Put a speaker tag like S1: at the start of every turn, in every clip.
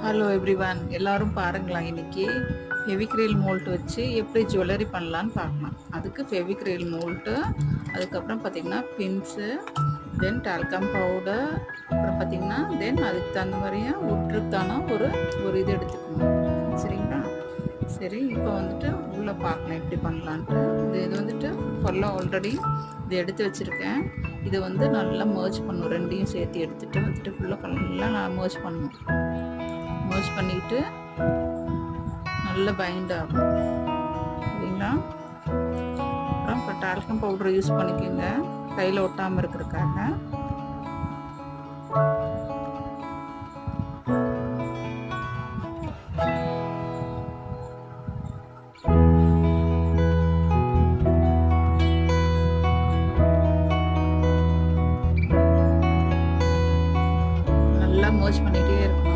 S1: Hello everyone, எல்லாரும் பாருங்களா. இன்னைக்கு ஃபெவிக்ரில் மோல்ட் வச்சு எப்படி ஜுவல்லரி பண்ணலான்னு பார்க்கலாம். அதுக்கு ஃபெவிக்ரில் மோல்ட்டு, அதுக்கப்புறம் பார்த்திங்கன்னா பின்ஸு, தென் டால்கம் பவுடர், அப்புறம் பார்த்திங்கன்னா அதுக்கு தகுந்த மாதிரியே உற்றுக்கான ஒரு இது எடுத்துக்கணும். சரிங்களா? சரி, இப்போ வந்துட்டு உள்ளே பார்க்கலாம் எப்படி பண்ணலான்ட்டு. இது வந்துட்டு ஃபுல்லாக ஆல்ரெடி இது எடுத்து வச்சுருக்கேன். இதை வந்து நல்லா மர்ஜ் பண்ணணும். ரெண்டையும் சேர்த்து எடுத்துகிட்டு வந்துட்டு ஃபுல்லாக நான் மர்ஜ் பண்ணணும். மர்ஜ் பண்ணிட்டு நல்லா பைண்ட் ஆகும். சரிங்களா? அப்புறம் இப்போ டால்கம் பவுடர் யூஸ் பண்ணிக்கோங்க, கையில் ஒட்டாமல் இருக்கிறதுக்காக. நல்லா மர்ஜ் பண்ணிகிட்டே இருக்கணும்.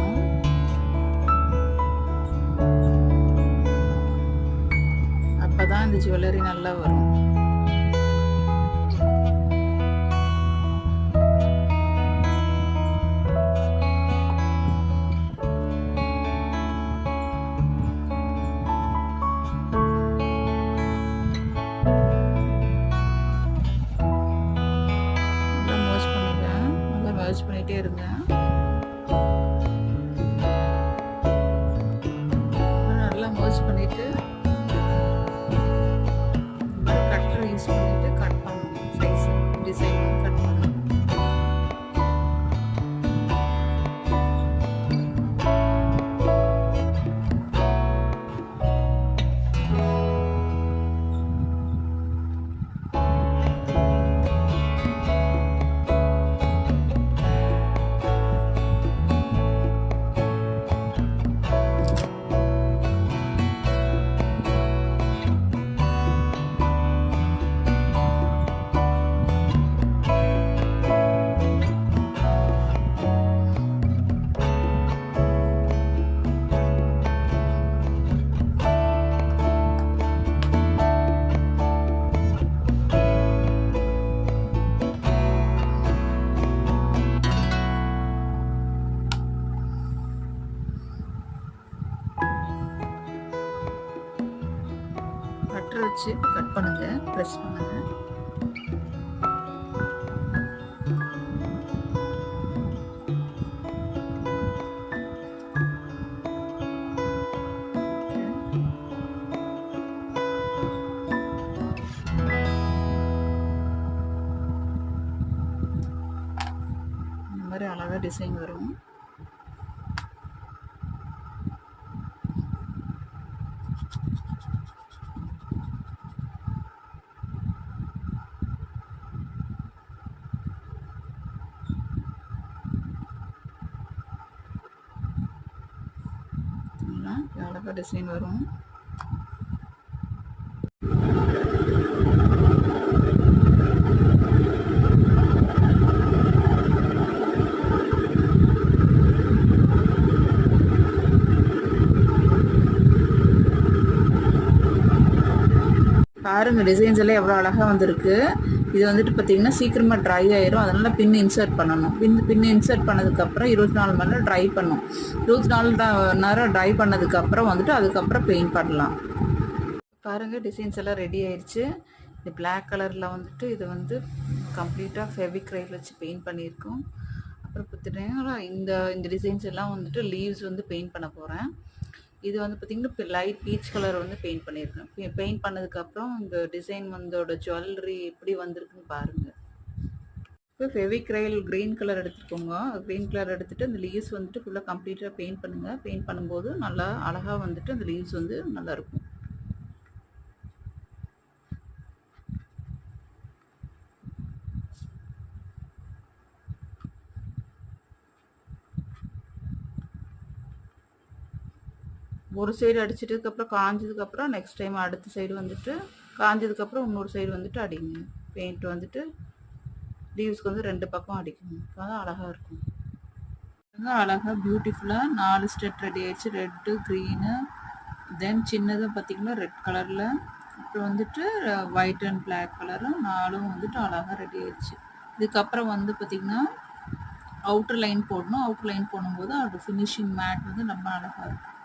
S1: அப்பதான் இந்த ஜுவல்லரி நல்லா வரும். நல்லா மர்ஜ் பண்ணுங்க, நல்லா மர்ஜ் பண்ணிட்டே இருங்க. நல்லா மர்ஜ் பண்ணிட்டு யூஸ் பண்ணிட்டு கட் பண்ணணும். சைஸ் டிசைன் கட் பண்ணணும். கட்டர் வச்சு கட் பண்ணுங்க, ப்ரெஸ் பண்ணுங்க. இந்த மாதிரி அழகா டிசைன் வரும். அழகா டிசைன் வரும். பாருங்க, டிசைன்ஸ் எல்லாம் எவ்வளோ அழகாக வந்திருக்கு. இது வந்துட்டு பார்த்தீங்கன்னா சீக்கிரமாக ட்ரை ஆயிரும். அதனால் பின் இன்சர்ட் பண்ணணும். பின் இன்சர்ட் பண்ணதுக்கப்புறம் 24 மணி நேரம் ட்ரை பண்ணும். 24 நேரம் ட்ரை பண்ணதுக்கப்புறம் வந்துட்டு அதுக்கப்புறம் பெயிண்ட் பண்ணலாம். பாருங்கள், டிசைன்ஸ் எல்லாம் ரெடி ஆயிடுச்சு. இது பிளாக் கலரில் வந்துட்டு இது வந்து கம்ப்ளீட்டாக ஃபெவிக்ரைல் வச்சு பெயிண்ட் பண்ணியிருக்கோம். அப்புறம் பார்த்துட்டிங்கன்னா இந்த டிசைன்ஸ் எல்லாம் வந்துட்டு லீவ்ஸ் வந்து பெயிண்ட் பண்ண போகிறேன். இது வந்து பார்த்திங்கன்னா லைட் பீச் கலர் வந்து பெயிண்ட் பண்ணியிருக்கேன். பெயிண்ட் பண்ணதுக்கப்புறம் இந்த டிசைன் வந்தோட ஜுவல்லரி எப்படி வந்திருக்குன்னு பாருங்கள். இப்போ ஃபெவிக்ரைல் க்ரீன் கலர் எடுத்துக்கோங்க. க்ரீன் கலர் எடுத்துகிட்டு அந்த லீவ்ஸ் வந்துட்டு ஃபுல்லாக கம்ப்ளீட்டாக பெயிண்ட் பண்ணுங்கள். பெயிண்ட் பண்ணும்போது நல்லா அழகாக வந்துட்டு அந்த லீவ்ஸ் வந்து நல்லாயிருக்கும். ஒரு சைடு அடிச்சிட்டதுக்கப்புறம் காஞ்சதுக்கப்புறம் நெக்ஸ்ட் டைம் அடுத்த சைடு வந்துட்டு காஞ்சதுக்கப்புறம் இன்னொரு சைடு வந்துட்டு அடிங்க. பெயிண்ட் வந்துட்டு லீவ்ஸ்க்கு வந்து 2 பக்கம் அடிக்கணும். அப்போ தான் அழகாக இருக்கும். அழகாக பியூட்டிஃபுல்லாக 4 ஸ்டெட் ரெடி ஆயிடுச்சு. ரெட்டு, க்ரீனு, தென் சின்னதும் பார்த்திங்கன்னா ரெட் கலரில், அப்புறம் வந்துட்டு ஒயிட் அண்ட் பிளாக் கலரும் 4ம் வந்துட்டு அழகாக ரெடி ஆயிடுச்சு. இதுக்கப்புறம் வந்து பார்த்திங்கன்னா அவுட்டர் லைன் போடணும். அவுட்டர் லைன் போடும்போது அது ஃபினிஷிங் மேட் வந்து ரொம்ப அழகாக இருக்கும்.